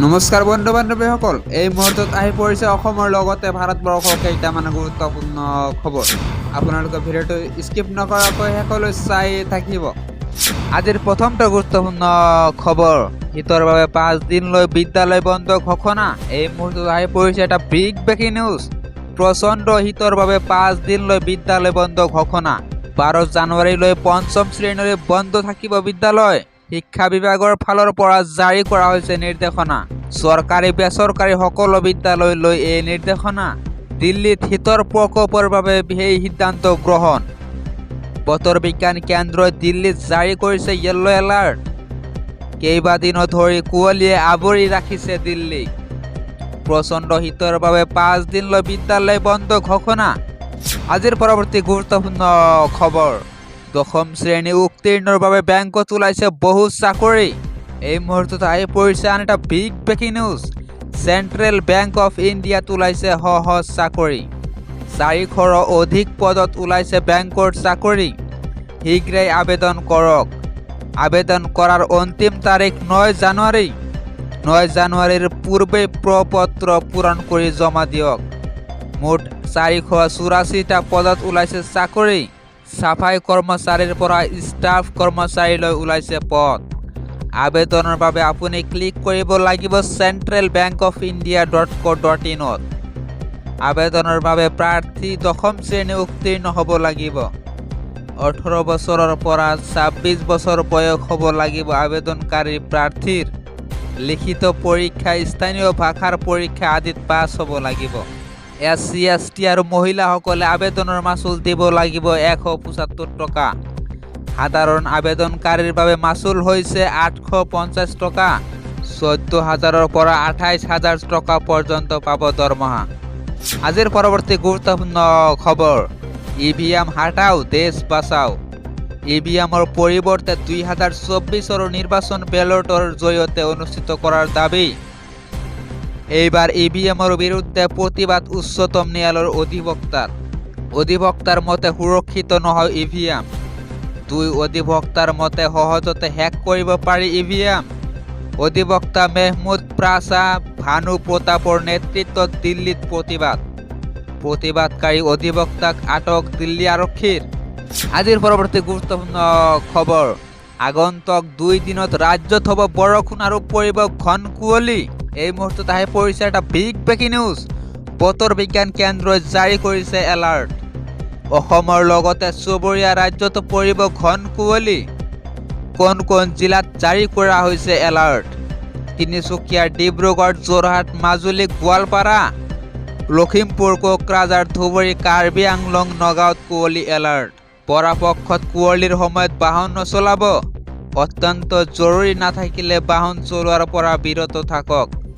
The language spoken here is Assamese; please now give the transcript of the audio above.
নমস্কাৰ বন্ধু বান্ধৱীসকল, এই মুহূৰ্তত আহি পৰিছে অসমৰ লগতে ভাৰতবৰ্ষৰ কেইটামান গুৰুত্বপূৰ্ণ খবৰ। আপোনালোকে ভিডিঅ'টো স্কিপ নকৰাকৈ শেষলৈ চাই থাকিব। আজিৰ প্ৰথমটো গুৰুত্বপূৰ্ণ খবৰ, শীতৰ বাবে 5 দিনলৈ বিদ্যালয় বন্ধ ঘোষণা। এই মুহূৰ্তত আহি পৰিছে এটা বিগ ব্ৰেকিং নিউজ। প্ৰচণ্ড শীতৰ বাবে 5 দিনলৈ বিদ্যালয় বন্ধ ঘোষণা। 12 জানুৱাৰীলৈ 5ম শ্ৰেণীলৈ বন্ধ থাকিব বিদ্যালয়। শিক্ষা বিভাগৰ ফালৰ পৰা জাৰি কৰা হৈছে নিৰ্দেশনা। চৰকাৰী বেচৰকাৰী সকলো বিদ্যালয়লৈ এই নিৰ্দেশনা। দিল্লীত শীতৰ প্ৰকোপৰ বাবে এই সিদ্ধান্ত গ্ৰহণ। বতৰ বিজ্ঞান কেন্দ্ৰই দিল্লীত জাৰি কৰিছে য়েল্লো এলাৰ্ট। কেইবাদিনো ধৰি কুঁৱলীয়ে আৱৰি ৰাখিছে দিল্লী। প্ৰচণ্ড শীতৰ বাবে 5 দিনলৈ বিদ্যালয় বন্ধ ঘোষণা। আজিৰ পৰৱৰ্তী গুৰুত্বপূৰ্ণ খবৰ, 10ম শ্ৰেণী উত্তীৰ্ণৰ বাবে বেংকত ওলাইছে বহু চাকৰি। এই মুহূৰ্তত আহি পৰিছে আন এটা big breaking news. Central bank of ইণ্ডিয়াত ওলাইছে সহজ চাকৰি। 400ৰো অধিক পদত ওলাইছে বেংকৰ চাকৰি। শীঘ্ৰেই আবেদন কৰক। আবেদন কৰাৰ অন্তিম তাৰিখ 9 জানুৱাৰী। 9 জানুৱাৰীৰ পূৰ্বে প্ৰপত্ৰ পূৰণ কৰি জমা দিয়ক। মুঠ 484টা পদত ওলাইছে চাকৰি। সাফাই কৰ্মচাৰীৰ পৰা ষ্টাফ কৰ্মচাৰীলৈ ওলাইছে পদ। আবেদনৰ বাবে আপুনি ক্লিক কৰিব লাগিব centralbankofindia.co.in ত। আবেদনৰ বাবে প্ৰাৰ্থী 10ম শ্ৰেণী উত্তীৰ্ণ হ'ব লাগিব। 18 বছৰৰ পৰা 26 বছৰ বয়স হ'ব লাগিব আবেদনকাৰী প্ৰাৰ্থীৰ। লিখিত পৰীক্ষা, স্থানীয় ভাষাৰ পৰীক্ষা আদিত পাছ হ'ব লাগিব। SC ST আৰু মহিলাসকলে আবেদনৰ মাচুল দিব লাগিব 175 টকা। সাধাৰণ আবেদনকাৰীৰ বাবে মাচুল হৈছে 850 টকা। 14,000ৰ পৰা 28,000 টকা পৰ্যন্ত পাব দৰমহা। আজিৰ পৰৱৰ্তী গুৰুত্বপূৰ্ণ খবৰ, EVM হাটাও দেশ বাচাও। EVMৰ পৰিৱৰ্তে 2024ৰ নিৰ্বাচন বেলটৰ জৰিয়তে অনুষ্ঠিত কৰাৰ দাবী। এইবাৰ EVMৰ বিৰুদ্ধে প্ৰতিবাদ উচ্চতম ন্যায়ালয়ৰ অধিবক্তাৰ মতে সুৰক্ষিত নহয় EVM। 2 অধিবক্তাৰ মতে সহজতে হেক কৰিব পাৰি EVM। অধিবক্তা মেহমুদ প্ৰাছা ভানু প্ৰতাপৰ নেতৃত্বত দিল্লীত প্ৰতিবাদকাৰী অধিবক্তাক আটক দিল্লী আৰক্ষীৰ। আজিৰ পৰৱৰ্তী গুৰুত্বপূৰ্ণ খবৰ, আগন্তুক 2 দিনত ৰাজ্যত হ'ব বৰষুণ আৰু পৰিব ঘন কুঁৱলী। এই মুহূৰ্তত আহি পৰিছে এটা বিগ ব্ৰেকিং নিউজ। বতৰ বিজ্ঞান কেন্দ্ৰই জাৰি কৰিছে এলাৰ্ট। অসমৰ লগতে চুবুৰীয়া ৰাজ্যতো পৰিব ঘন কুঁৱলী। কোন কোন জিলাত জাৰি কৰা হৈছে এলাৰ্ট? তিনিচুকীয়া, ডিব্ৰুগড়, যোৰহাট, মাজুলী, গোৱালপাৰা, লখিমপুৰ, কোকৰাঝাৰ, ধুবুৰী, কাৰ্বি আংলং, নগাঁৱত কুঁৱলী এলাৰ্ট। পৰাপক্ষত কুঁৱলীৰ সময়ত বাহন নচলাব। অত্যন্ত জৰুৰী নাথাকিলে বাহন চলোৱাৰ পৰা বিৰত থাকক।